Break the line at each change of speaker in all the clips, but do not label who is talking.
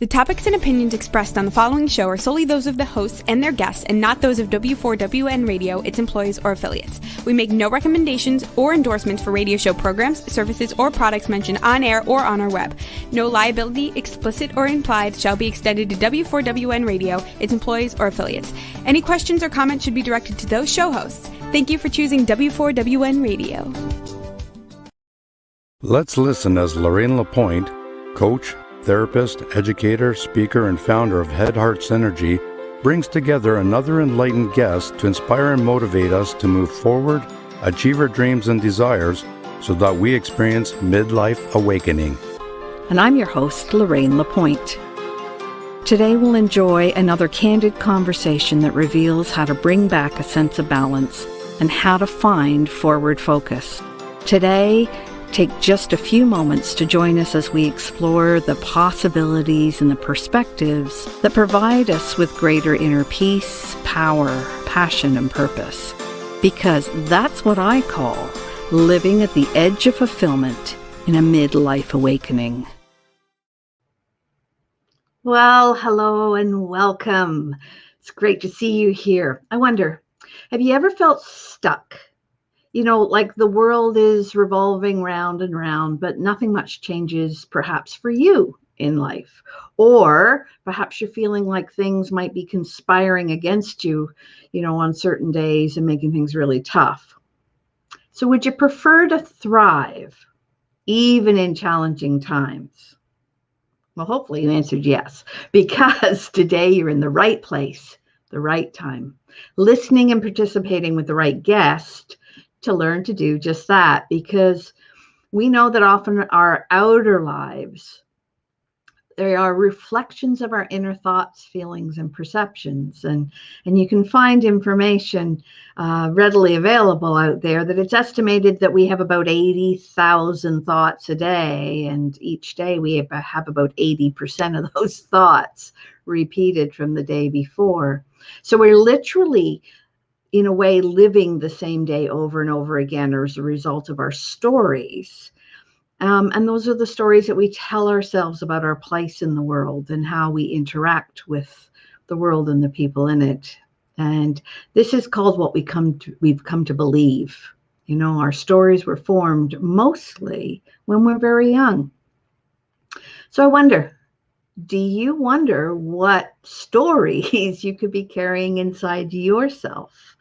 The topics and opinions expressed on the following show are solely those of the hosts and their guests and not those of W4WN Radio, its employees, or affiliates. We make no recommendations or endorsements for radio show programs, services, or products mentioned on air or on our web. No liability, explicit or implied, shall be extended to W4WN Radio, its employees, or affiliates. Any questions or comments should be directed to those show hosts. Thank you for choosing W4WN Radio.
Let's listen as Lorraine LaPointe, coach, therapist, educator, speaker, and founder of Head Heart Synergy, brings together another enlightened guest to inspire and motivate us to move forward, achieve our dreams and desires, so that we experience midlife awakening.
And I'm your host, Lorraine LaPointe. Today we'll enjoy another candid conversation that reveals how to bring back a sense of balance and how to find forward focus. Today, take just a few moments to join us as we explore the possibilities and the perspectives that provide us with greater inner peace, power, passion, and purpose. Because that's what I call living at the edge of fulfillment in a midlife awakening. Well, hello and welcome. It's great to see you here. I wonder, have you ever felt stuck? You know, like the world is revolving round and round, but nothing much changes perhaps for you in life. Or perhaps you're feeling like things might be conspiring against you, on certain days and making things really tough. So would you prefer to thrive even in challenging times? Well, hopefully you answered yes, because today you're in the right place, the right time, listening and participating with the right guest to learn to do just that, because we know that often our outer lives, they are reflections of our inner thoughts, feelings, and perceptions. And you can find information readily available out there that it's estimated that we have about 80,000 thoughts a day. And each day we have about 80% of those thoughts repeated from the day before. So we're literally, in a way, living the same day over and over again as a result of our stories. And those are the stories that we tell ourselves about our place in the world and how we interact with the world and the people in it. And this is called what we've come to believe. Our stories were formed mostly when we're very young. So I wonder, do you wonder what stories you could be carrying inside yourself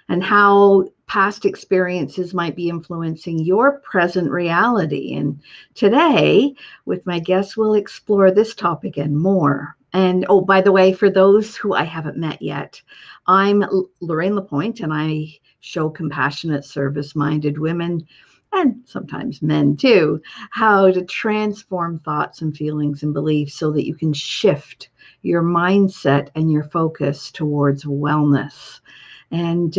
and how past experiences might be influencing your present reality? And today, with my guests, we'll explore this topic and more. And oh, by the way, for those who I haven't met yet, I'm Lorraine LaPointe, and I show compassionate, service-minded women, and sometimes men too, how to transform thoughts and feelings and beliefs so that you can shift your mindset and your focus towards wellness. And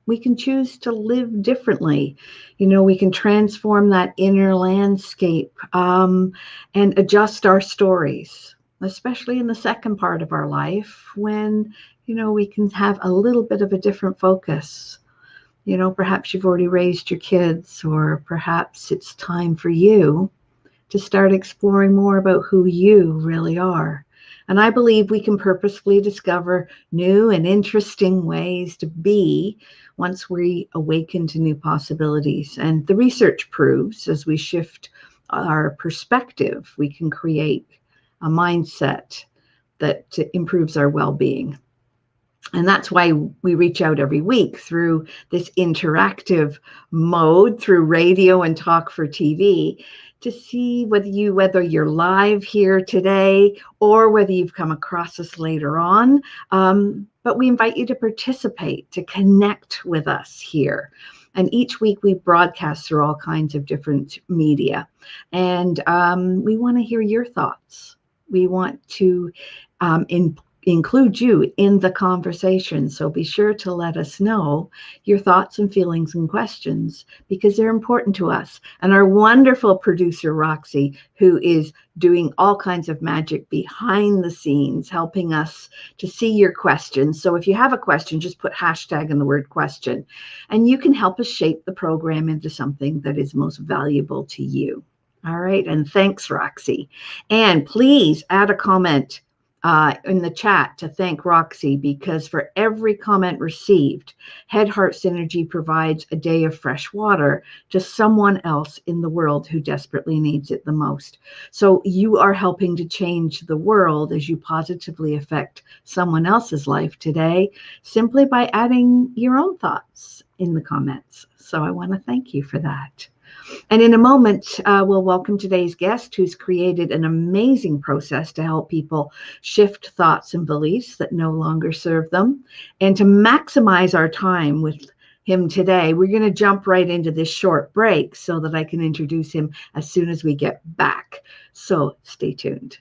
we can choose to live differently. We can transform that inner landscape and adjust our stories, especially in the second part of our life when, we can have a little bit of a different focus. Perhaps you've already raised your kids, or perhaps it's time for you to start exploring more about who you really are. And I believe we can purposefully discover new and interesting ways to be once we awaken to new possibilities. And the research proves as we shift our perspective, we can create a mindset that improves our well-being. And that's why we reach out every week through this interactive mode, through radio and talk for TV, to see whether you're live here today or whether you've come across us later on. But we invite you to participate, to connect with us here. And each week we broadcast through all kinds of different media. And we want to hear your thoughts. We want to include you in the conversation. So be sure to let us know your thoughts and feelings and questions, because they're important to us. And our wonderful producer, Roxy, who is doing all kinds of magic behind the scenes, helping us to see your questions. So if you have a question, just put hashtag in the word question, and you can help us shape the program into something that is most valuable to you. All right. And thanks, Roxy. And please add a comment in the chat to thank Roxy, because for every comment received, Head Heart Synergy provides a day of fresh water to someone else in the world who desperately needs it the most. So you are helping to change the world as you positively affect someone else's life today, simply by adding your own thoughts in the comments. So I want to thank you for that. And in a moment, we'll welcome today's guest, who's created an amazing process to help people shift thoughts and beliefs that no longer serve them. And to maximize our time with him today, we're going to jump right into this short break so that I can introduce him as soon as we get back. So stay tuned.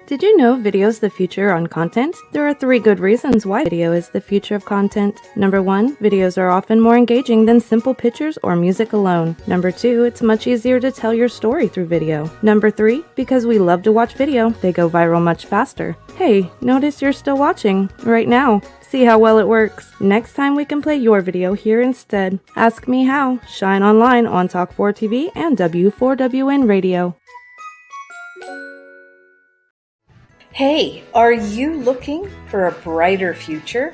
Did you know video is the future on content? There are 3 good reasons why video is the future of content. Number 1, videos are often more engaging than simple pictures or music alone. Number 2, it's much easier to tell your story through video. Number 3, because we love to watch video, they go viral much faster. Hey, notice you're still watching right now. See how well it works. Next time we can play your video here instead. Ask me how. Shine online on Talk 4 TV and W4WN Radio.
Hey, are you looking for a brighter future?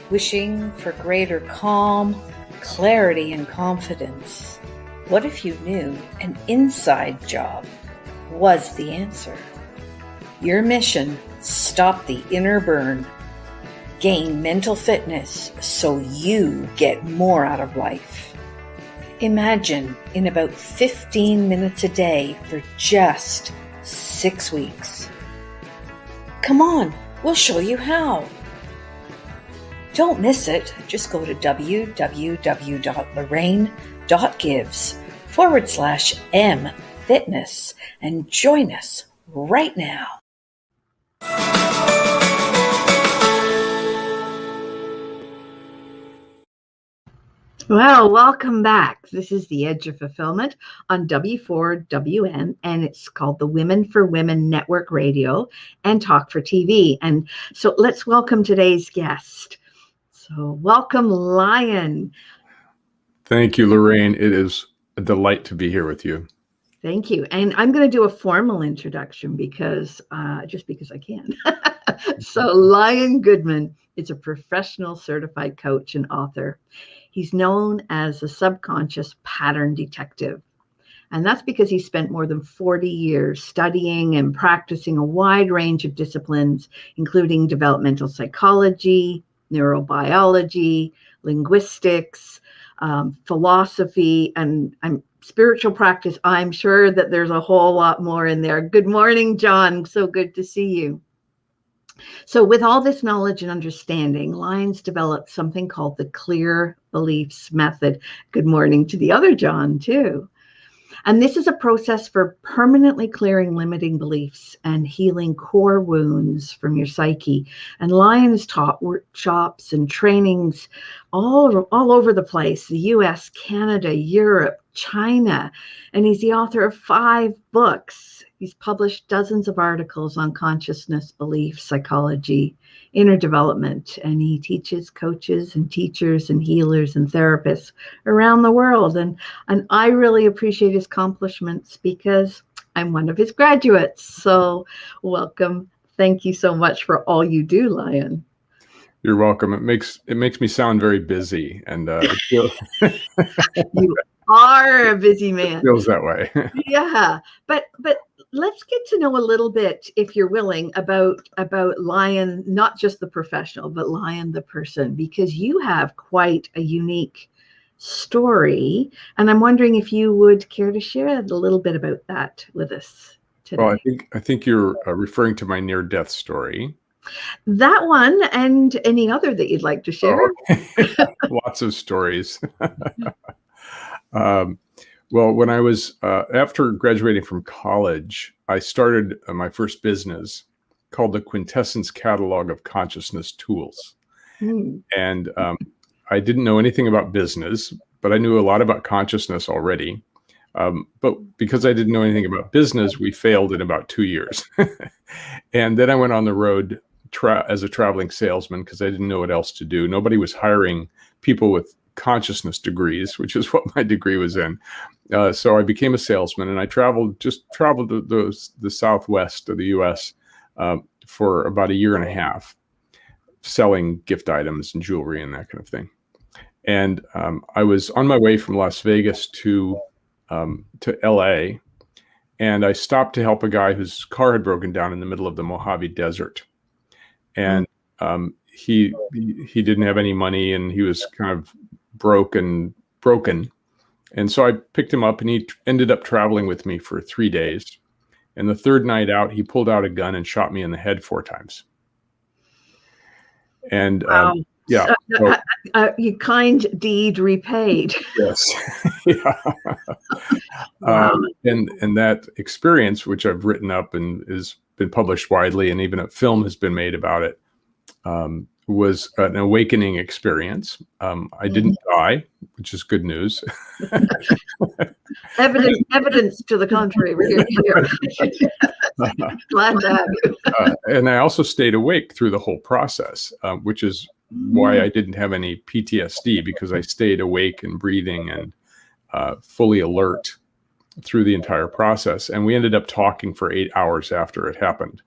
Wishing for greater calm, clarity, and confidence? What if you knew an inside job was the answer? Your mission: stop the inner burn, gain mental fitness so you get more out of life. Imagine in about 15 minutes a day for just 6 weeks. Come on, we'll show you how. Don't miss it. Just go to www.lorraine.gives/m-fitness and join us right now.
Well, welcome back. This is The Edge of Fulfillment on W4WN, and it's called the Women for Women Network Radio and Talk for TV. And so let's welcome today's guest. So welcome, Lion.
Thank you, Lorraine. It is a delight to be here with you.
Thank you. And I'm going to do a formal introduction because just because I can. So Lion Goodman is a professional certified coach and author. He's known as the subconscious pattern detective. And that's because he spent more than 40 years studying and practicing a wide range of disciplines, including developmental psychology, neurobiology, linguistics, philosophy, and spiritual practice. I'm sure that there's a whole lot more in there. Good morning, John. So good to see you. So with all this knowledge and understanding, Lion's developed something called the Clear Beliefs Method. Good morning to the other John, too. And this is a process for permanently clearing limiting beliefs and healing core wounds from your psyche. And Lion has taught workshops and trainings all over the place, the US, Canada, Europe, China. And he's the author of 5 books. He's published dozens of articles on consciousness, belief, psychology, inner development, and he teaches coaches and teachers and healers and therapists around the world. And I really appreciate his accomplishments because I'm one of his graduates. So welcome. Thank you so much for all you do, Lion.
You're welcome. It makes me sound very busy, and
You are a busy man.
It feels that way.
Yeah, but let's get to know a little bit, if you're willing, about Lion, not just the professional, but Lion the person, because you have quite a unique story, and I'm wondering if you would care to share a little bit about that with us today.
Well, I think you're referring to my near-death story.
That one, and any other that you'd like to share.
Oh, okay. Lots of stories. Well, when I was, after graduating from college, I started my first business called the Quintessence Catalog of Consciousness Tools. And I didn't know anything about business, but I knew a lot about consciousness already. But because I didn't know anything about business, we failed in about 2 years. And then I went on the road as a traveling salesman because I didn't know what else to do. Nobody was hiring people with consciousness degrees, which is what my degree was in. So I became a salesman, and I traveled to the Southwest of the U.S. For about a year and a half, selling gift items and jewelry and that kind of thing. And I was on my way from Las Vegas to LA, and I stopped to help a guy whose car had broken down in the middle of the Mojave Desert. And he didn't have any money, and he was kind of broken. And so I picked him up, and he ended up traveling with me for 3 days. And the third night out, he pulled out a gun and shot me in the head 4 times. And
wow.
Yeah.
Your kind deed repaid.
Yes. Yeah.
Wow.
And that experience, which I've written up and has been published widely, and even a film has been made about it, was an awakening experience. I didn't die, which is good news.
Evidence to the contrary. We're here. Glad to have you.
And I also stayed awake through the whole process, which is why I didn't have any PTSD, because I stayed awake and breathing and fully alert through the entire process. And we ended up talking for 8 hours after it happened.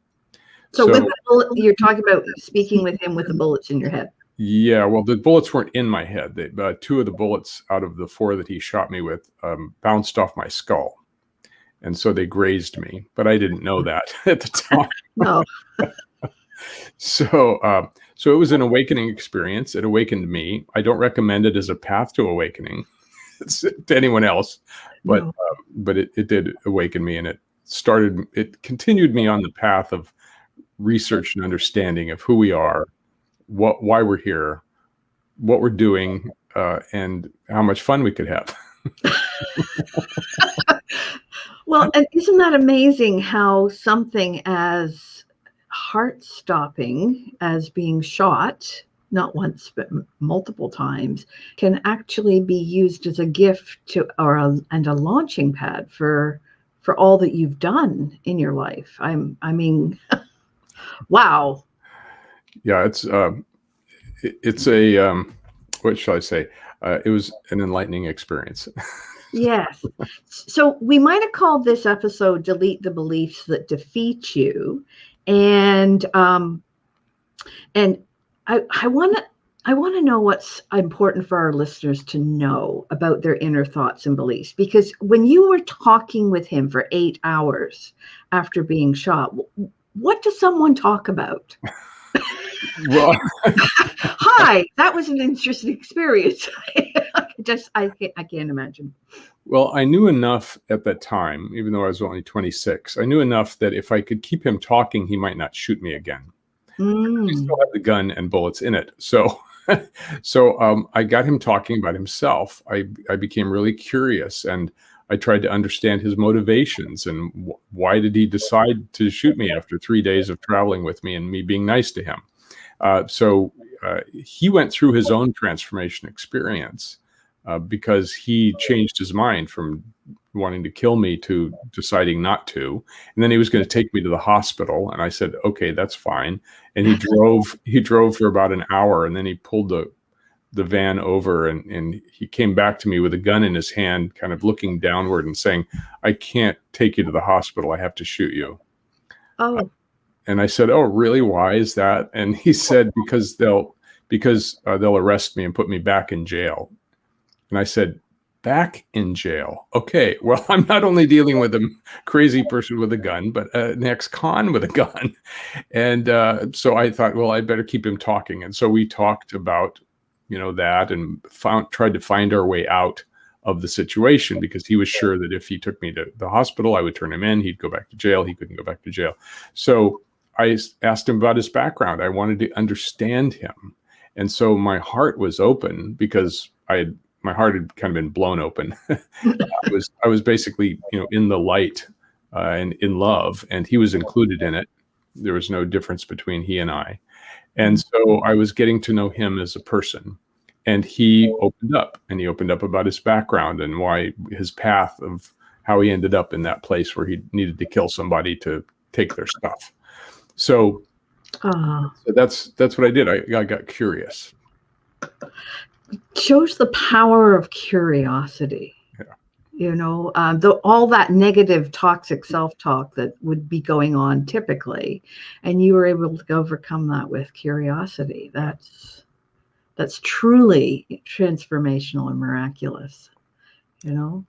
So with the bullet, you're talking about speaking with him with the bullets in your head.
Yeah, well, the bullets weren't in my head. 2 of the bullets out of the 4 that he shot me with bounced off my skull. And so they grazed me, but I didn't know that at the time.
No.
So it was an awakening experience. It awakened me. I don't recommend it as a path to awakening to anyone else, but
No.
But it did awaken me, and it continued me on the path of research and understanding of who we are, why we're here, what we're doing, and how much fun we could have.
Well, and isn't that amazing how something as heart-stopping as being shot, not once but multiple times, can actually be used as a gift and a launching pad for all that you've done in your life. I mean, wow.
Yeah, it's a what shall I say? It was an enlightening experience.
Yes. So we might have called this episode "Delete the Beliefs That Defeat You," and I want to know what's important for our listeners to know about their inner thoughts and beliefs, because when you were talking with him for 8 hours after being shot, what does someone talk about?
Well,
hi, that was an interesting experience. I can't imagine.
Well, I knew enough at that time, even though I was only 26. I knew enough that if I could keep him talking, he might not shoot me again. He still had the gun and bullets in it. So I got him talking about himself. I became really curious, and I tried to understand his motivations and why did he decide to shoot me after 3 days of traveling with me and me being nice to him. So he went through his own transformation experience because he changed his mind from wanting to kill me to deciding not to. And then he was going to take me to the hospital. And I said, okay, that's fine. And he drove for about an hour, and then he pulled the van over and he came back to me with a gun in his hand, kind of looking downward and saying, I can't take you to the hospital. I have to shoot you.
Oh.
And I said, oh, really? Why is that? And he said, because they'll arrest me and put me back in jail. And I said, back in jail? Okay, well, I'm not only dealing with a crazy person with a gun, but an ex-con with a gun. And so I thought, well, I better keep him talking. And so we talked about, that, and tried to find our way out of the situation, because he was sure that if he took me to the hospital, I would turn him in. He'd go back to jail. He couldn't go back to jail. So I asked him about his background. I wanted to understand him. And so my heart was open, because my heart had kind of been blown open. I was basically, in the light and in love, and he was included in it. There was no difference between he and I. And so I was getting to know him as a person. And he opened up, and he opened up about his background and why his path of how he ended up in that place where he needed to kill somebody to take their stuff. So, so that's what I did. I got curious.
Shows the power of curiosity. You know, all that negative, toxic self-talk that would be going on typically, and you were able to overcome that with curiosity. That's truly transformational and miraculous. You know,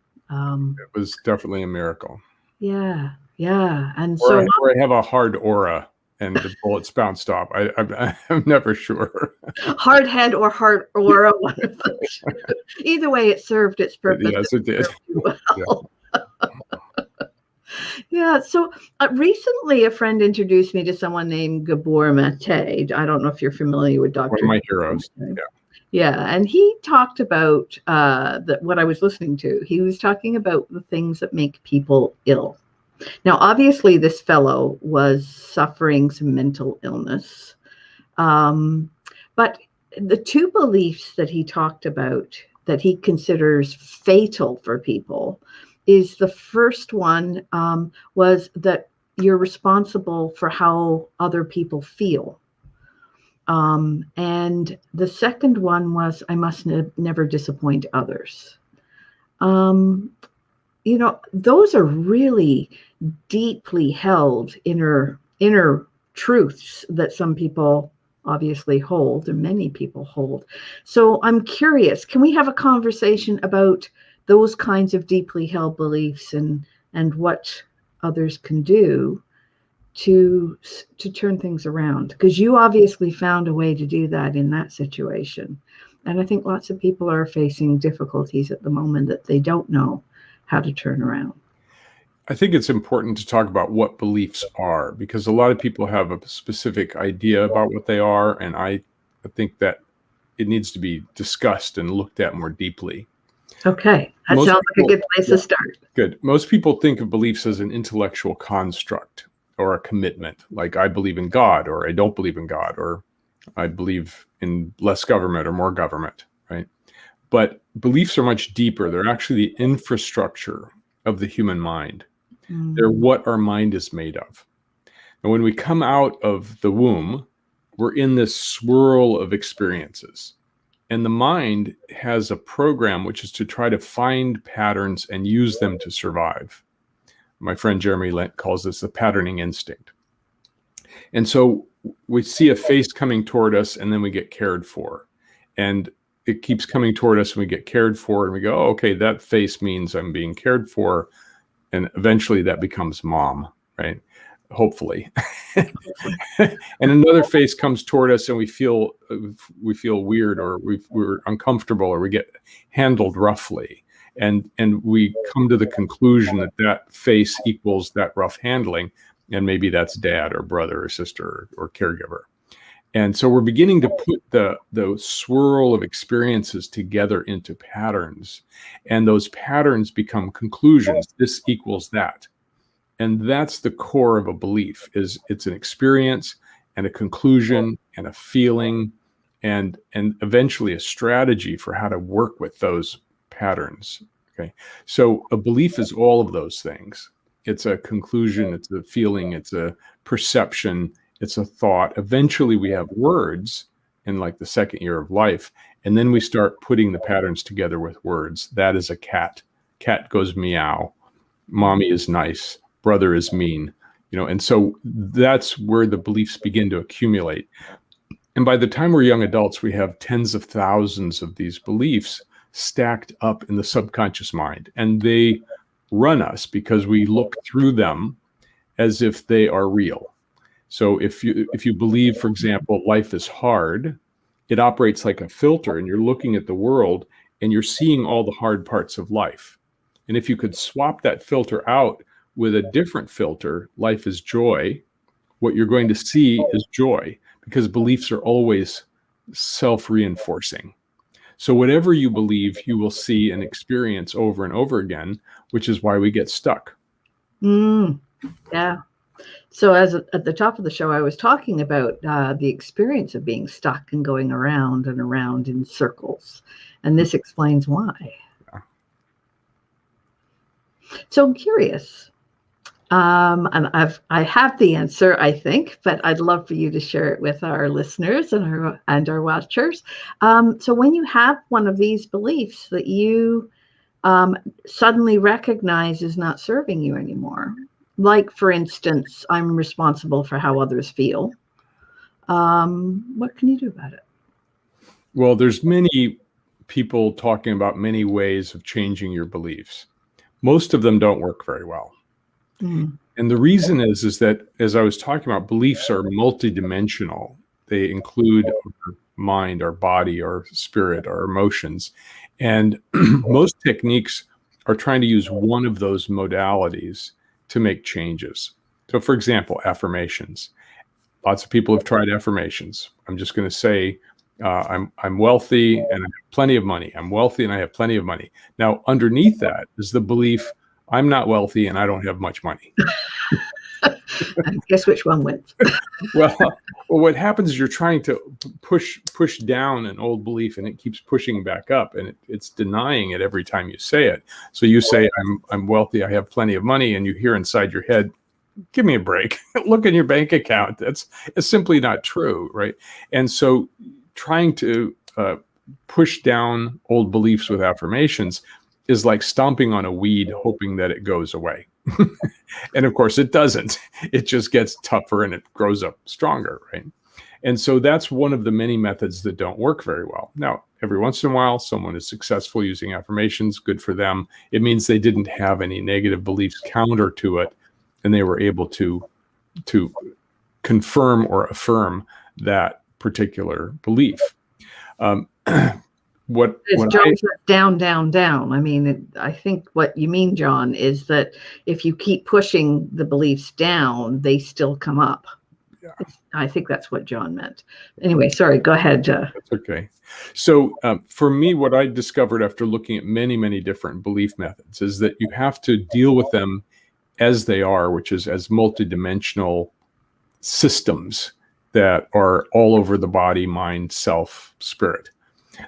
it was definitely a miracle.
Yeah, and
or I have a hard aura and the bullets bounced off. I'm never sure.
Hard head or hard aura. Either way, it served its purpose.
Yes, it did.
Well. Yeah. So recently, a friend introduced me to someone named Gabor Mate. I don't know if you're familiar with Dr.
One of my heroes.
Yeah, and he talked about what I was listening to. He was talking about the things that make people ill. Now, obviously, this fellow was suffering some mental illness. But the two beliefs that he talked about that he considers fatal for people is the first one was that you're responsible for how other people feel. And the second one was, I must never disappoint others. You know, those are really deeply held inner truths that some people obviously hold and many people hold. So I'm curious, can we have a conversation about those kinds of deeply held beliefs and what others can do to turn things around? Because you obviously found a way to do that in that situation. And I think lots of people are facing difficulties at the moment that they don't know how to turn around.
I think it's important to talk about what beliefs are, because a lot of people have a specific idea about what they are. And I think that it needs to be discussed and looked at more deeply.
Okay. That sounds like a good place to start.
Good. Most people think of beliefs as an intellectual construct or a commitment, like I believe in God, or I don't believe in God, or I believe in less government or more government, right? But beliefs are much deeper. They're actually the infrastructure of the human mind. They're what our mind is made of. And when we come out of the womb, we're in this swirl of experiences. And the mind has a program which is to try to find patterns and use them to survive. My friend Jeremy Lent calls this the patterning instinct. And so we see a face coming toward us, and then we get cared for. And it keeps coming toward us, and we get cared for, and we go, oh, okay, that face means I'm being cared for. And eventually that becomes mom, right? Hopefully. And another face comes toward us, and we feel weird, or we're uncomfortable, or we get handled roughly. And we come to the conclusion that face equals that rough handling. And maybe that's dad or brother or sister or caregiver. And so we're beginning to put the swirl of experiences together into patterns. And those patterns become conclusions. This equals that. And that's the core of a belief, is it's an experience and a conclusion and a feeling and eventually a strategy for how to work with those patterns. Okay. So a belief is all of those things. It's a conclusion, it's a feeling, it's a perception, it's a thought. Eventually we have words in like the second year of life. And then we start putting the patterns together with words. That is a cat. Cat goes meow. Mommy is nice. Brother is mean. You know, and so that's where the beliefs begin to accumulate. And by the time we're young adults, we have tens of thousands of these beliefs stacked up in the subconscious mind. And they run us because we look through them as if they are real. So if you believe, for example, life is hard, it operates like a filter, and you're looking at the world and you're seeing all the hard parts of life. And if you could swap that filter out with a different filter, life is joy, what you're going to see is joy, because beliefs are always self-reinforcing. So whatever you believe, you will see and experience over and over again, which is why we get stuck.
Yeah. So at the top of the show, I was talking about the experience of being stuck and going around and around in circles. And this explains why.
Yeah.
So I'm curious. And I have the answer, I think, but I'd love for you to share it with our listeners and our watchers. So when you have one of these beliefs that you suddenly recognize is not serving you anymore, like, for instance, I'm responsible for how others feel, what can you do about it?
Well, there's many people talking about many ways of changing your beliefs. Most of them don't work very well.
Mm.
And the reason is that, as I was talking about, beliefs are multidimensional. They include our mind, our body, our spirit, our emotions. And most techniques are trying to use one of those modalities to make changes. So, for example, affirmations. Lots of people have tried affirmations. I'm just going to say, I'm wealthy and I have plenty of money. I'm wealthy and I have plenty of money. Now, underneath that is the belief, I'm not wealthy and I don't have much money.
Guess which one wins?
Well, what happens is you're trying to push down an old belief, and it keeps pushing back up, and it's denying it every time you say it. So you say, I'm wealthy, I have plenty of money, and you hear inside your head, give me a break. Look in your bank account. It's simply not true, right? And so trying to push down old beliefs with affirmations is like stomping on a weed, hoping that it goes away. And of course it doesn't. It just gets tougher and it grows up stronger, right? And so that's one of the many methods that don't work very well. Now, every once in a while, someone is successful using affirmations, good for them. It means they didn't have any negative beliefs counter to it, and they were able to confirm or affirm that particular belief.
John said down, down, down. I mean, I think what you mean, John, is that if you keep pushing the beliefs down, they still come up. Yeah. I think that's what John meant. Anyway, sorry, go ahead.
That's okay. So for me, what I discovered after looking at many, many different belief methods is that you have to deal with them as they are, which is as multidimensional systems that are all over the body, mind, self, spirit.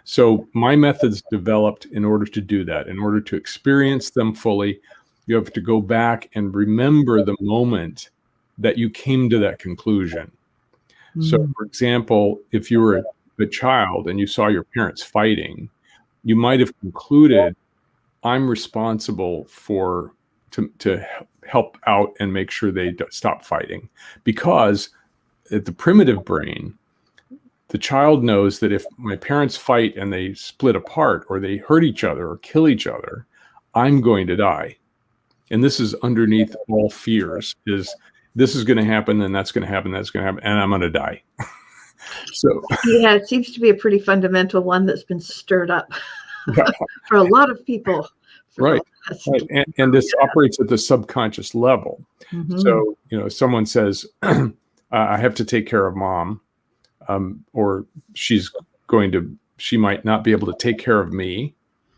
So my methods developed in order to do that. In order to experience them fully, you have to go back and remember the moment that you came to that conclusion. Mm-hmm. So, for example, if you were a child and you saw your parents fighting, you might have concluded, I'm responsible to help out and make sure they stop fighting. Because at the primitive brain, the child knows that if my parents fight and they split apart or they hurt each other or kill each other, I'm going to die. And this is underneath all fears, is this is going to happen and that's going to happen, that's going to happen, and I'm going to die. So
yeah, it seems to be a pretty fundamental one that's been stirred up for a lot of people.
Right. And this operates at the subconscious level. Mm-hmm. So, someone says, I have to take care of mom. Or she might not be able to take care of me.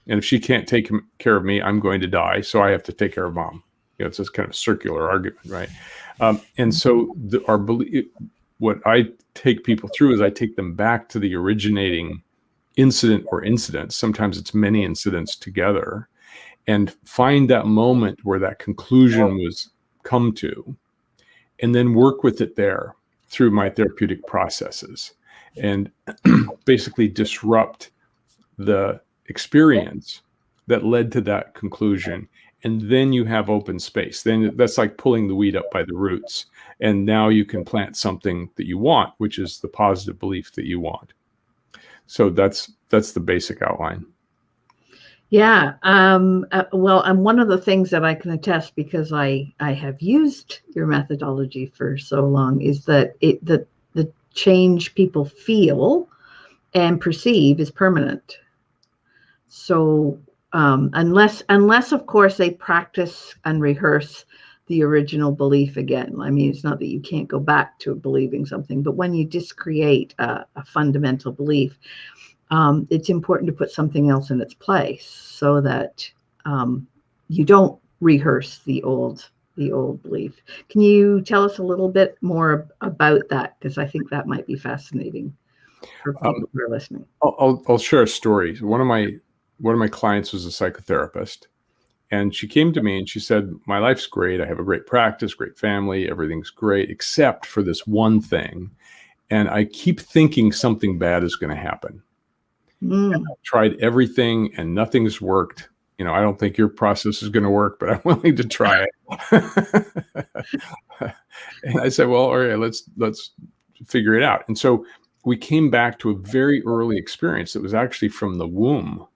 And if she can't take care of me, I'm going to die. So I have to take care of mom. It's this kind of circular argument, right? And so our belief, what I take people through is I take them back to the originating incident or incidents. Sometimes it's many incidents together, and find that moment where that conclusion was come to, and then work with it there through my therapeutic processes, and basically disrupt the experience that led to that conclusion. And then you have open space. Then that's like pulling the weed up by the roots. And now you can plant something that you want, which is the positive belief that you want. So that's the basic outline.
Yeah. Well, and one of the things that I can attest, because I have used your methodology for so long, is that the change people feel and perceive is permanent. So unless of course they practice and rehearse the original belief again. I mean, it's not that you can't go back to believing something, but when you discreate a fundamental belief, it's important to put something else in its place so that you don't rehearse the old the old belief. Can you tell us a little bit more about that? Because I think that might be fascinating for people who are listening.
I'll share a story. One of my clients was a psychotherapist, and she came to me and she said, "My life's great. I have a great practice, great family. Everything's great, except for this one thing. And I keep thinking something bad is going to happen. I've tried everything and nothing's worked. I don't think your process is going to work, but I'm willing to try it." And I said, "Well, all right, let's figure it out." And so we came back to a very early experience that was actually from the womb.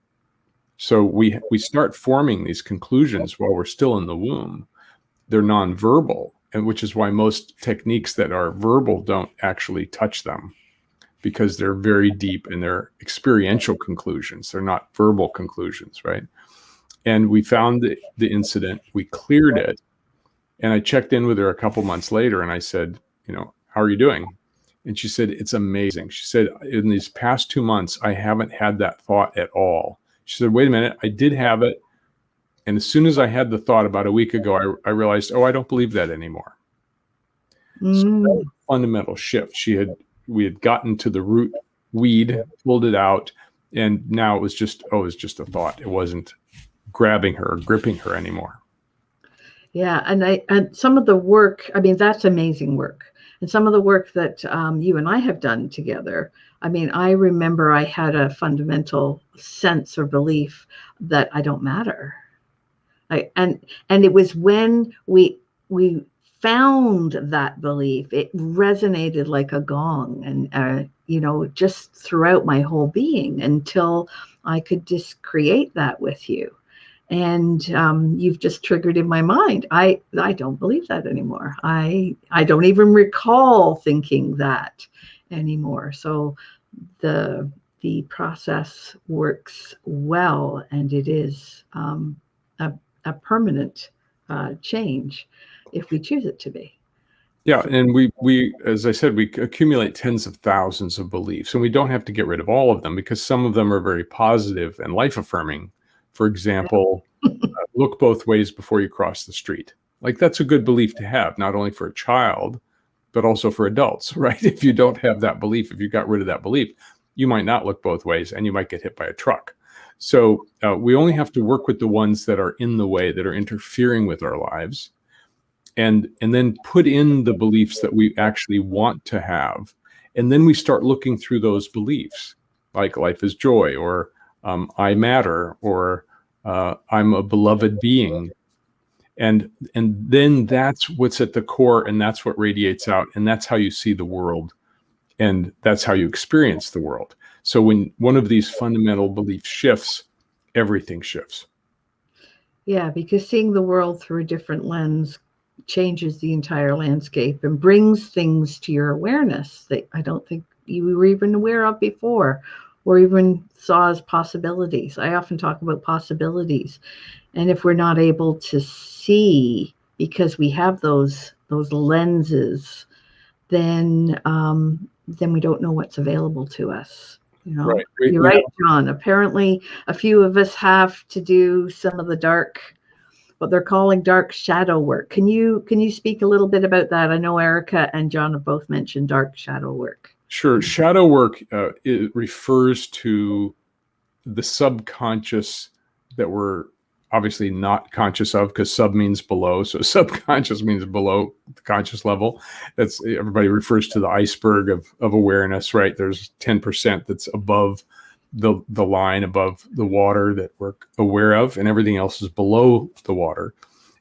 So we start forming these conclusions while we're still in the womb. They're nonverbal, and which is why most techniques that are verbal don't actually touch them, because they're very deep in their experiential conclusions. They're not verbal conclusions, right? And we found the incident, we cleared it, and I checked in with her a couple months later, and I said, "How are you doing?" And she said, "It's amazing." She said, "In these past 2 months, I haven't had that thought at all." She said, "Wait a minute, I did have it. And as soon as I had the thought about a week ago, I realized, I don't believe that anymore." So that was a fundamental shift. We had gotten to the root weed, pulled it out, and now it was just a thought. It wasn't grabbing her or gripping her anymore.
Yeah, and some of the work, that's amazing work. And some of the work that you and I have done together, I remember I had a fundamental sense or belief that I don't matter. And it was when we found that belief, it resonated like a gong, and just throughout my whole being until I could just create that with you. And you've just triggered in my mind. I don't believe that anymore. I don't even recall thinking that anymore. So the process works well, and it is a permanent change if we choose it to be.
Yeah, and we as I said, we accumulate tens of thousands of beliefs, and we don't have to get rid of all of them, because some of them are very positive and life affirming. For example, look both ways before you cross the street. Like, that's a good belief to have, not only for a child, but also for adults, right? If you don't have that belief, if you got rid of that belief, you might not look both ways and you might get hit by a truck. So we only have to work with the ones that are in the way, that are interfering with our lives, and then put in the beliefs that we actually want to have. And then we start looking through those beliefs, like life is joy, or I matter, or I'm a beloved being. And then that's what's at the core, and that's what radiates out, and that's how you see the world, and that's how you experience the world. So when one of these fundamental beliefs shifts, everything shifts.
Yeah, because seeing the world through a different lens changes the entire landscape and brings things to your awareness that I don't think you were even aware of before, or even saw as possibilities. I often talk about possibilities. And if we're not able to see because we have those lenses, then we don't know what's available to us.
Right.
You're right, John. Apparently, a few of us have to do some of the dark, what they're calling dark shadow work. Can you speak a little bit about that? I know Erica and John have both mentioned dark shadow work.
Sure. Shadow work it refers to the subconscious that we're obviously not conscious of, because sub means below. So subconscious means below the conscious level. That's, everybody refers to the iceberg of awareness, right? There's 10% that's above the line, above the water, that we're aware of, and everything else is below the water.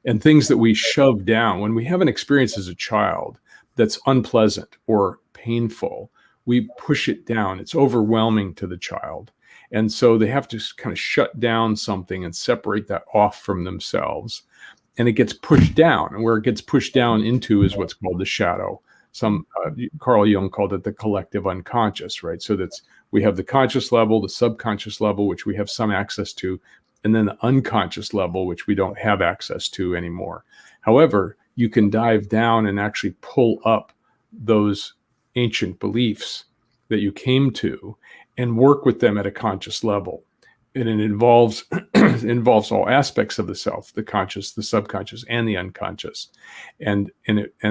And things that we shove down, when we have an experience as a child that's unpleasant or painful, we push it down. It's overwhelming to the child. And so they have to kind of shut down something and separate that off from themselves. And it gets pushed down. And where it gets pushed down into is what's called the shadow. Carl Jung called it the collective unconscious, right? So we have the conscious level, the subconscious level, which we have some access to, and then the unconscious level, which we don't have access to anymore. However, you can dive down and actually pull up those ancient beliefs that you came to and work with them at a conscious level. and it involves involves all aspects of the self, the conscious, the subconscious, and the unconscious, and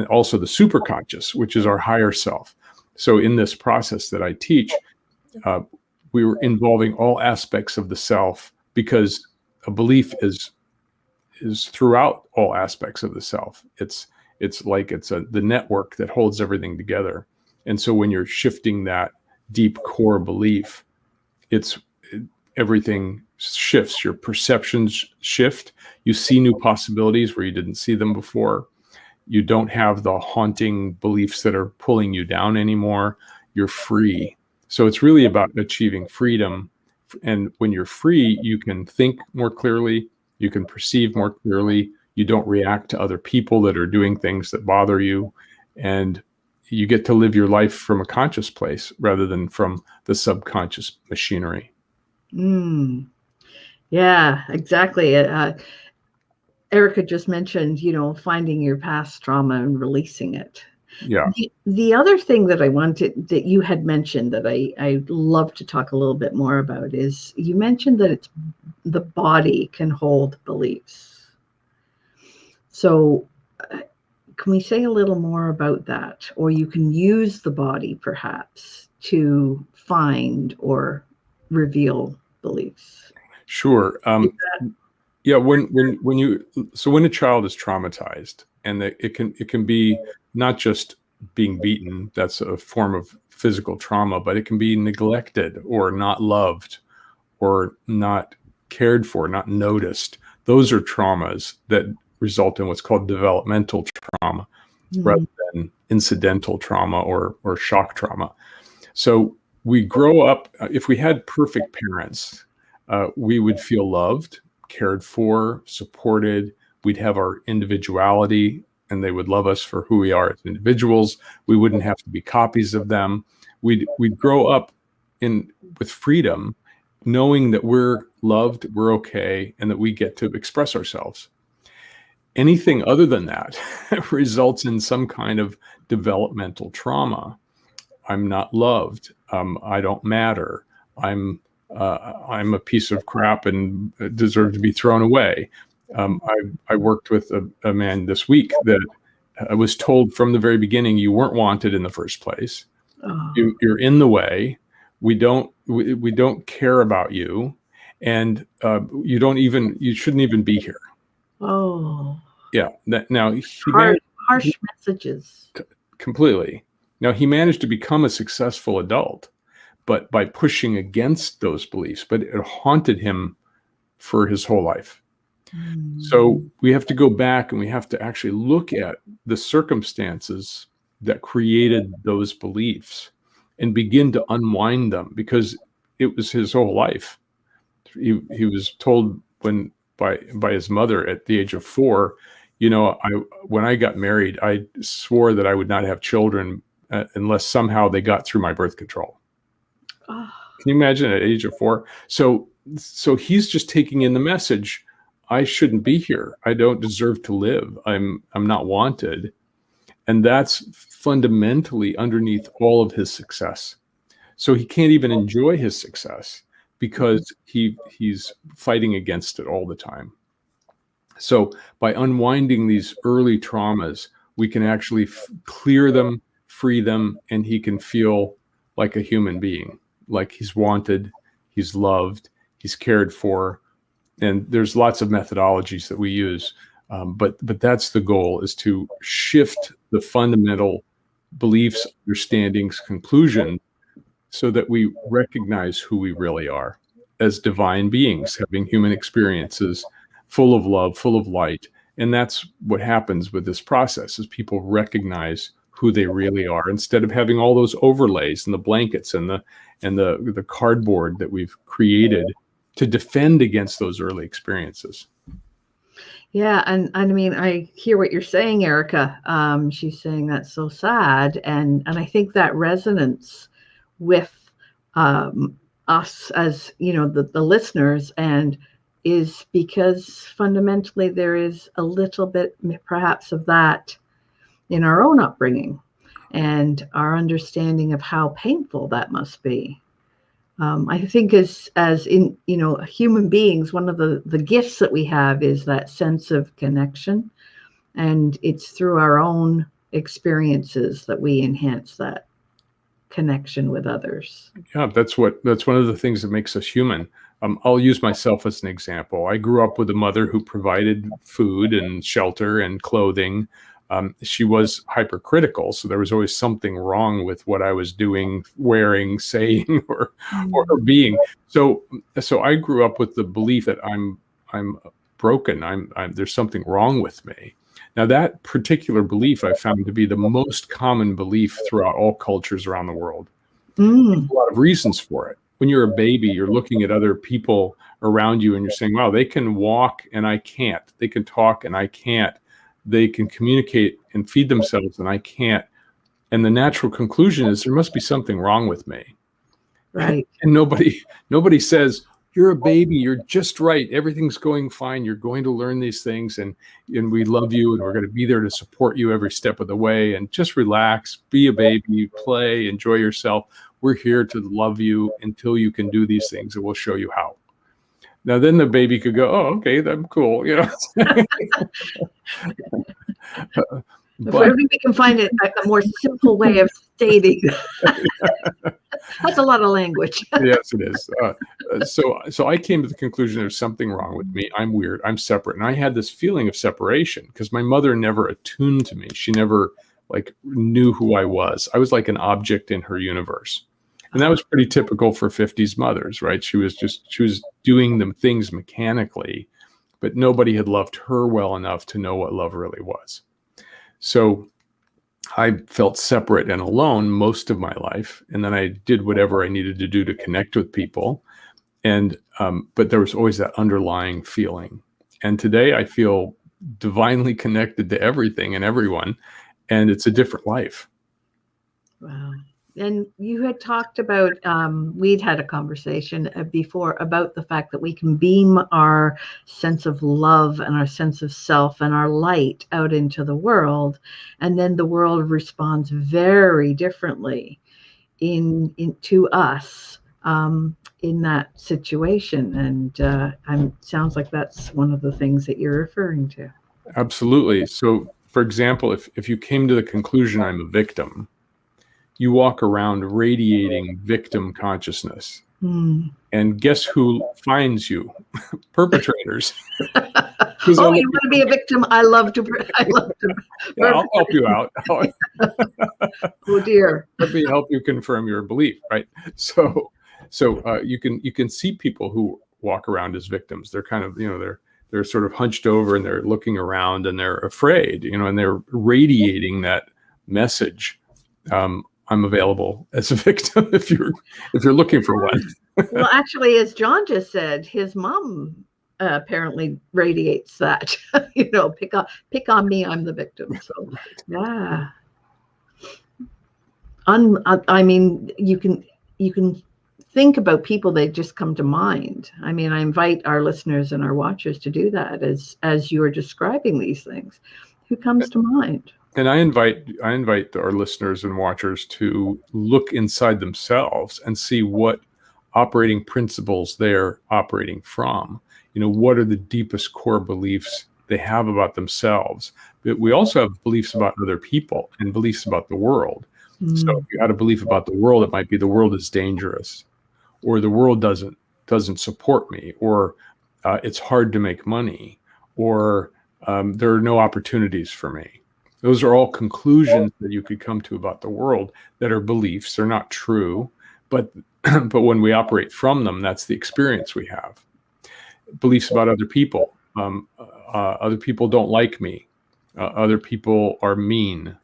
also the superconscious, which is our higher self. So in this process that I teach, we were involving all aspects of the self, because a belief is throughout all aspects of the self. It's like the network that holds everything together. And so when you're shifting that deep core belief, everything shifts. Your perceptions shift. You see new possibilities where you didn't see them before. You don't have the haunting beliefs that are pulling you down anymore. You're free. So it's really about achieving freedom. And when you're free, you can think more clearly. You can perceive more clearly. You don't react to other people that are doing things that bother you. And you get to live your life from a conscious place rather than from the subconscious machinery.
Yeah, exactly. Erica just mentioned, finding your past trauma and releasing it.
Yeah.
The other thing that I wanted, that you had mentioned, that I'd love to talk a little bit more about, is you mentioned that the body can hold beliefs. So can we say a little more about that? Or you can use the body perhaps to find or reveal beliefs.
Sure. Yeah. When a child is traumatized, and it can be not just being beaten, that's a form of physical trauma, but it can be neglected or not loved or not cared for, not noticed. Those are traumas that result in what's called developmental trauma, rather than incidental trauma or shock trauma. So we grow up, if we had perfect parents, we would feel loved, cared for, supported. We'd have our individuality, and they would love us for who we are as individuals. We wouldn't have to be copies of them. We'd grow up with freedom, knowing that we're loved, we're okay, and that we get to express ourselves. Anything other than that results in some kind of developmental trauma. I'm not loved. I don't matter. I'm a piece of crap and deserve to be thrown away. I worked with a man this week that was told from the very beginning, you weren't wanted in the first place.
Oh.
You're in the way. We don't care about you, and you shouldn't even be here.
Oh.
Yeah. Now
harsh messages.
Completely. Now he managed to become a successful adult, but by pushing against those beliefs, but it haunted him for his whole life. So we have to go back and we have to actually look at the circumstances that created those beliefs and begin to unwind them, because it was his whole life. He was told by his mother at the age of 4, when I got married, I swore that I would not have children unless somehow they got through my birth control.
Oh.
Can you imagine at age of 4? So he's just taking in the message, I shouldn't be here. I don't deserve to live. I'm not wanted. And that's fundamentally underneath all of his success. So he can't even enjoy his success because he's fighting against it all the time. So by unwinding these early traumas, we can actually clear them, free them, and he can feel like a human being, like he's wanted, he's loved, he's cared for. And there's lots of methodologies that we use, but that's the goal, is to shift the fundamental beliefs, understandings, conclusions, so that we recognize who we really are as divine beings having human experiences, full of love, full of light. And that's what happens with this process, is people recognize who they really are, instead of having all those overlays and the blankets and the cardboard that we've created to defend against those early experiences.
Yeah, and I mean, I hear what you're saying, Erica. She's saying that's so sad, and I think that resonance with us as the listeners, and is because fundamentally there is a little bit perhaps of that in our own upbringing and our understanding of how painful that must be. I think as in, human beings, one of the gifts that we have is that sense of connection, and it's through our own experiences that we enhance that connection with others.
Yeah, that's one of the things that makes us human. I'll use myself as an example. I grew up with a mother who provided food and shelter and clothing. She was hypercritical, so there was always something wrong with what I was doing, wearing, saying, or being. So I grew up with the belief that I'm broken. There's something wrong with me. Now, that particular belief I found to be the most common belief throughout all cultures around the world. There's a lot of reasons for it. When you're a baby, you're looking at other people around you and you're saying, wow, they can walk and I can't. They can talk and I can't. They can communicate and feed themselves and I can't. And the natural conclusion is there must be something wrong with me.
Right.
And nobody says, you're a baby, you're just right, everything's going fine, you're going to learn these things, and we love you, and we're going to be there to support you every step of the way, and just relax, be a baby, play, enjoy yourself. We're here to love you until you can do these things, and we'll show you how. Now then the baby could go, oh, okay, I'm cool,
But maybe we can find a more simple way of stating. That's a lot of language.
Yes, it is. So I came to the conclusion there's something wrong with me. I'm weird. I'm separate. And I had this feeling of separation because my mother never attuned to me. She never knew who I was. I was like an object in her universe. And that was pretty typical for 50s mothers, right? She was doing the things mechanically, but nobody had loved her well enough to know what love really was. So I felt separate and alone most of my life. And then I did whatever I needed to do to connect with people. And, but there was always that underlying feeling. And today I feel divinely connected to everything and everyone. And it's a different life.
Wow. And you had talked about, we'd had a conversation before about the fact that we can beam our sense of love and our sense of self and our light out into the world. And then the world responds very differently to us in that situation. And sounds like that's one of the things that you're referring to.
Absolutely. So, for example, if you came to the conclusion I'm a victim, you walk around radiating victim consciousness. And guess who finds you? Perpetrators.
Oh, you want to be a victim? I love to.
Yeah, I'll help you out.
Oh dear.
Let me help you confirm your belief, right? So you can see people who walk around as victims. They're kind of, they're sort of hunched over and they're looking around and they're afraid, and they're radiating that message. I'm available as a victim if you're looking for one.
Well, actually, as John just said, his mom apparently radiates that. Pick on me, I'm the victim. So yeah. I mean, you can think about people that just come to mind. I mean, I invite our listeners and our watchers to do that as you are describing these things. Who comes to mind?
And I invite our listeners and watchers to look inside themselves and see what operating principles they're operating from. What are the deepest core beliefs they have about themselves? But we also have beliefs about other people and beliefs about the world. So if you had a belief about the world, it might be the world is dangerous, or the world doesn't support me, or it's hard to make money, or there are no opportunities for me. Those are all conclusions that you could come to about the world that are beliefs. They're not true, but when we operate from them, that's the experience we have. Beliefs about other people. Other people don't like me. Other people are mean.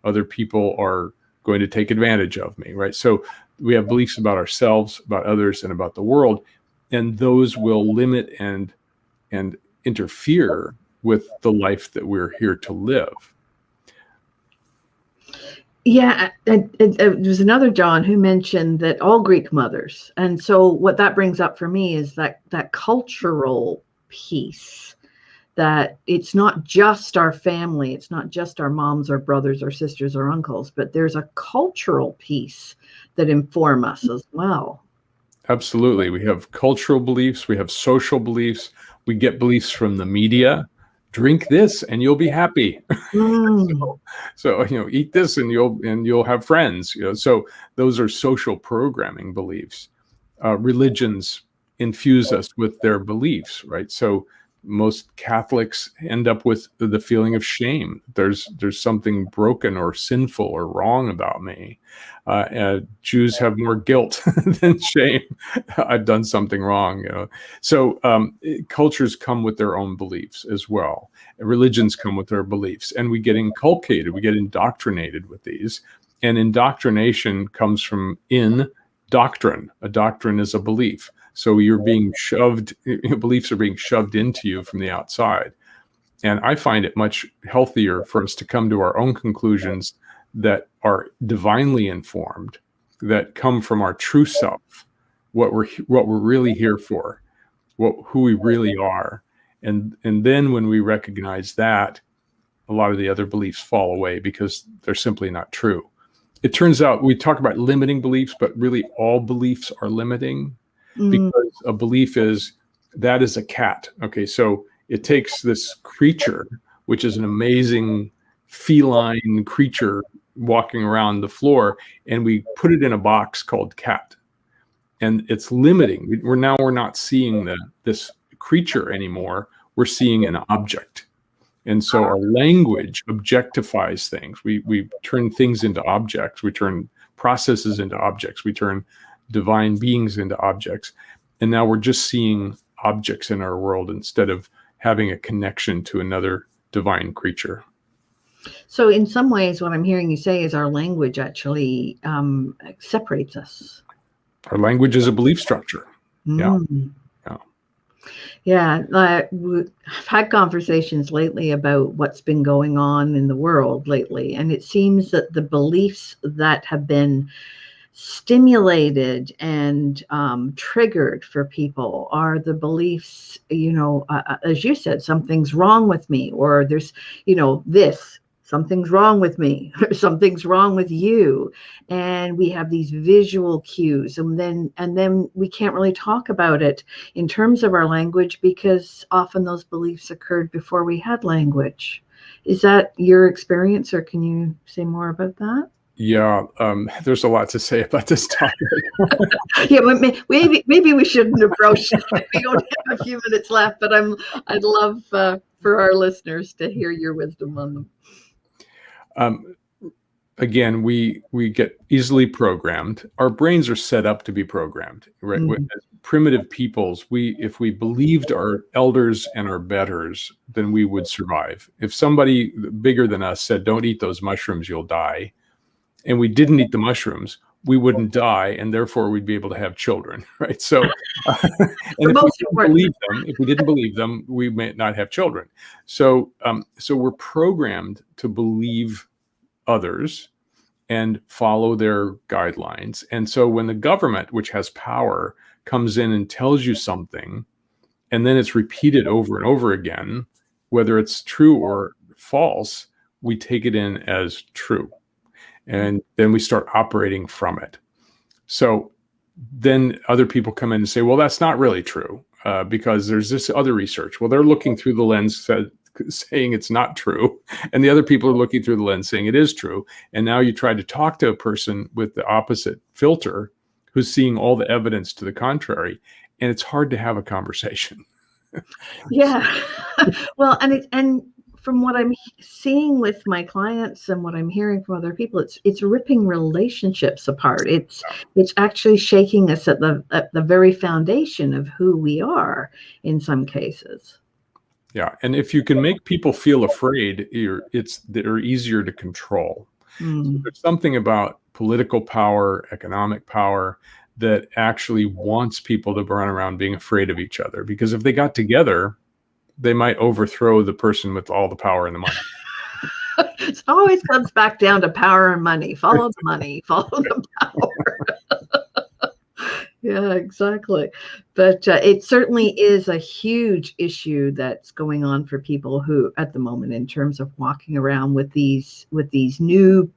Other people are going to take advantage of me, right? So we have beliefs about ourselves, about others, and about the world, and those will limit and interfere with the life that we're here to live.
Yeah, there's another John who mentioned that all Greek mothers. And so what that brings up for me is that cultural piece, that it's not just our family, it's not just our moms or brothers or sisters or uncles, but there's a cultural piece that inform us as well.
Absolutely. We have cultural beliefs, we have social beliefs, we get beliefs from the media. Drink this and you'll be happy.
Mm.
So eat this and you'll have friends. So those are social programming beliefs. Religions infuse us with their beliefs, right? So most Catholics end up with the feeling of shame. There's something broken or sinful or wrong about me. Jews have more guilt than shame. I've done something wrong. So cultures come with their own beliefs as well. Religions come with their beliefs, and we get inculcated, we get indoctrinated with these. And indoctrination comes from doctrine. A doctrine is a belief. So you're being shoved, beliefs are being shoved into you from the outside. And I find it much healthier for us to come to our own conclusions that are divinely informed, that come from our true self, what we're really here for, who we really are. And then when we recognize that, a lot of the other beliefs fall away because they're simply not true. It turns out we talk about limiting beliefs, but really all beliefs are limiting. Because a belief is a cat. Okay, so it takes this creature, which is an amazing feline creature walking around the floor, and we put it in a box called cat. And it's limiting. We're not seeing this creature anymore. We're seeing an object. And so our language objectifies things. We turn things into objects. We turn processes into objects. We turn divine beings into objects. And now we're just seeing objects in our world instead of having a connection to another divine creature.
So in some ways, what I'm hearing you say is our language actually separates us.
Our language is a belief structure.
Yeah. I've had conversations lately about what's been going on in the world lately. And it seems that the beliefs that have been stimulated and triggered for people are the beliefs, as you said, something's wrong with me, or there's, something's wrong with me, or something's wrong with you. And we have these visual cues, and then we can't really talk about it in terms of our language because often those beliefs occurred before we had language. Is that your experience, or can you say more about that?
Yeah, there's a lot to say about this topic.
Yeah, but maybe we shouldn't approach it. We only have a few minutes left, but I'd love for our listeners to hear your wisdom on them.
Again, we get easily programmed. Our brains are set up to be programmed. Right?
Mm-hmm.
As primitive peoples, if we believed our elders and our betters, then we would survive. If somebody bigger than us said, "Don't eat those mushrooms, you'll die," and we didn't eat the mushrooms, we wouldn't die, and therefore we'd be able to have children, right? So, and if we didn't believe them, we may not have children. So we're programmed to believe others and follow their guidelines. And so when the government, which has power, comes in and tells you something, and then it's repeated over and over again, whether it's true or false, we take it in as true. And then we start operating from it. So then other people come in and say, well, that's not really true because there's this other research. Well, they're looking through the lens saying it's not true. And the other people are looking through the lens saying it is true. And now you try to talk to a person with the opposite filter who's seeing all the evidence to the contrary. And it's hard to have a conversation.
Yeah. Well, and from what I'm seeing with my clients and what I'm hearing from other people, it's ripping relationships apart. It's actually shaking us at the very foundation of who we are in some cases.
Yeah, and if you can make people feel afraid, they're easier to control. So there's something about political power, economic power, that actually wants people to run around being afraid of each other. Because if they got together, they might overthrow the person with all the power and the money.
It always comes back down to power and money. Follow the money, follow the power. Yeah, exactly. But it certainly is a huge issue that's going on for people who, at the moment, in terms of walking around with this new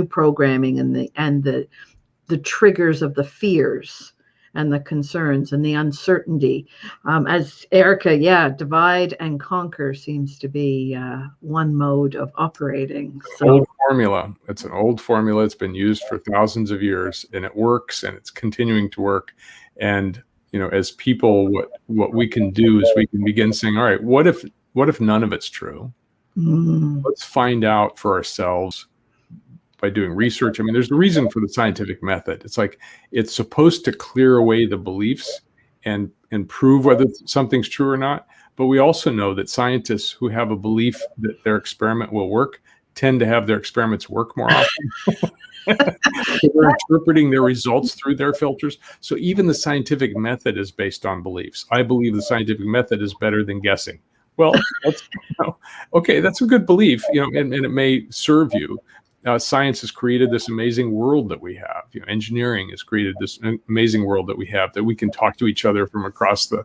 programming and the triggers of the fears and the concerns and the uncertainty. As Erica, divide and conquer seems to be one mode of operating. So,
old formula. It's an old formula. It's been used for thousands of years, and it works, and it's continuing to work. And as people, what we can do is we can begin saying, all right, what if none of it's true? Let's find out for ourselves by doing research. I mean, there's a reason for the scientific method. It's like it's supposed to clear away the beliefs and prove whether something's true or not. But we also know that scientists who have a belief that their experiment will work tend to have their experiments work more often. They're interpreting their results through their filters. So even the scientific method is based on beliefs. I believe the scientific method is better than guessing. Well, okay, that's a good belief, and it may serve you. Science has created this amazing world that we have. Engineering has created this amazing world that we have, that we can talk to each other from across the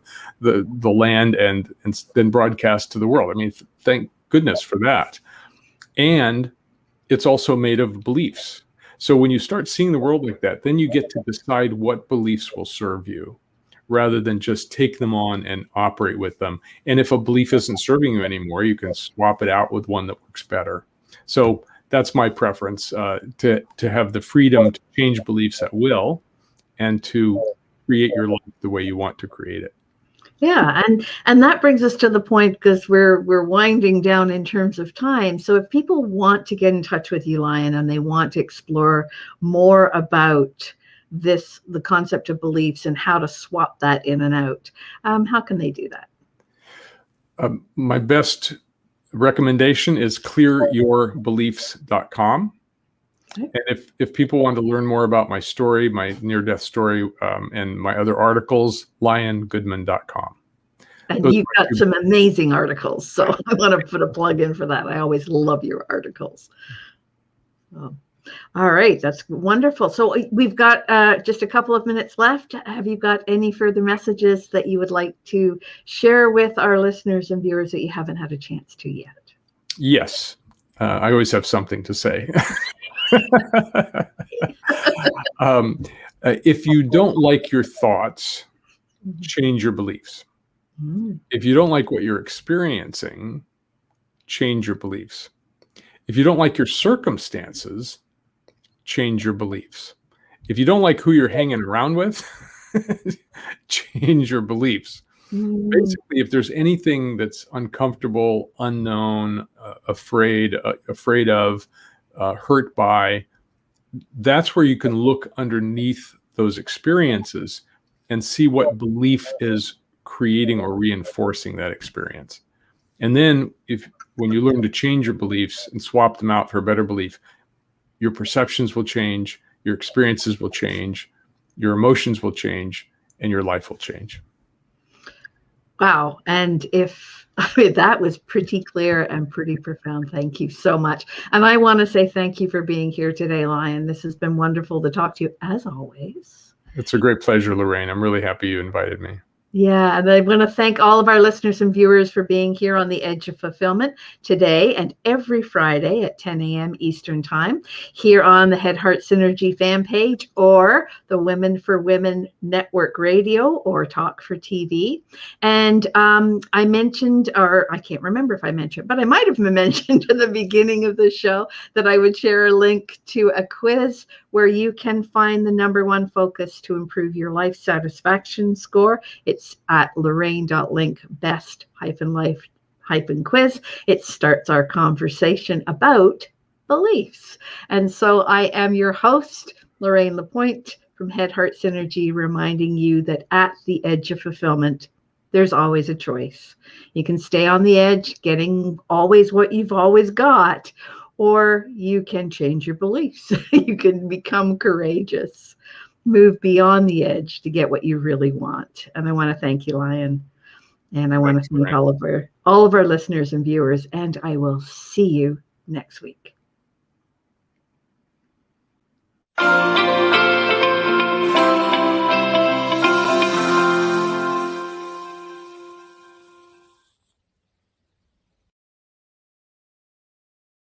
land and then broadcast to the world. I mean, thank goodness for that. And it's also made of beliefs. So when you start seeing the world like that, then you get to decide what beliefs will serve you, rather than just take them on and operate with them. And if a belief isn't serving you anymore, you can swap it out with one that works better. So that's my preference, to have the freedom to change beliefs at will and to create your life the way you want to create it.
Yeah, and that brings us to the point, because we're winding down in terms of time. So if people want to get in touch with you, Lion, and they want to explore more about the concept of beliefs and how to swap that in and out, how can they do that?
My best recommendation is clearyourbeliefs.com. Okay. And if people want to learn more about my story, my near-death story, and my other articles, liongoodman.com.
And you've got some amazing articles, so I want to put a plug in for that. I always love your articles. All right, that's wonderful. So we've got just a couple of minutes left. Have you got any further messages that you would like to share with our listeners and viewers that you haven't had a chance to yet?
Yes, I always have something to say. If you don't like your thoughts, change your beliefs. If you don't like what you're experiencing, change your beliefs. If you don't like your circumstances, change your beliefs. If you don't like who you're hanging around with, change your beliefs. Basically, if there's anything that's uncomfortable, unknown, afraid of, hurt by, that's where you can look underneath those experiences and see what belief is creating or reinforcing that experience. And then when you learn to change your beliefs and swap them out for a better belief, your perceptions will change, your experiences will change, your emotions will change, and your life will change.
Wow. And that was pretty clear and pretty profound. Thank you so much. And I want to say thank you for being here today, Lion. This has been wonderful to talk to you, as always.
It's a great pleasure, Lorraine. I'm really happy you invited me.
Yeah, and I want to thank all of our listeners and viewers for being here on The Edge of Fulfillment today and every Friday at 10 a.m. Eastern Time here on the Head Heart Synergy fan page or the Women for Women Network Radio or Talk for TV. And I mentioned, or I can't remember if I mentioned, but I might have mentioned at the beginning of the show that I would share a link to a quiz where you can find the #1 focus to improve your life satisfaction score. It's at lorraine.link best-life-quiz. It starts our conversation about beliefs. And so I am your host, Lorraine LaPointe from Head Heart Synergy, reminding you that at the edge of fulfillment, there's always a choice. You can stay on the edge, getting always what you've always got, or you can change your beliefs. You can become courageous, move beyond the edge to get what you really want. And I want to thank you, Lion. And I want to thank all of our listeners and viewers. And I will see you next week.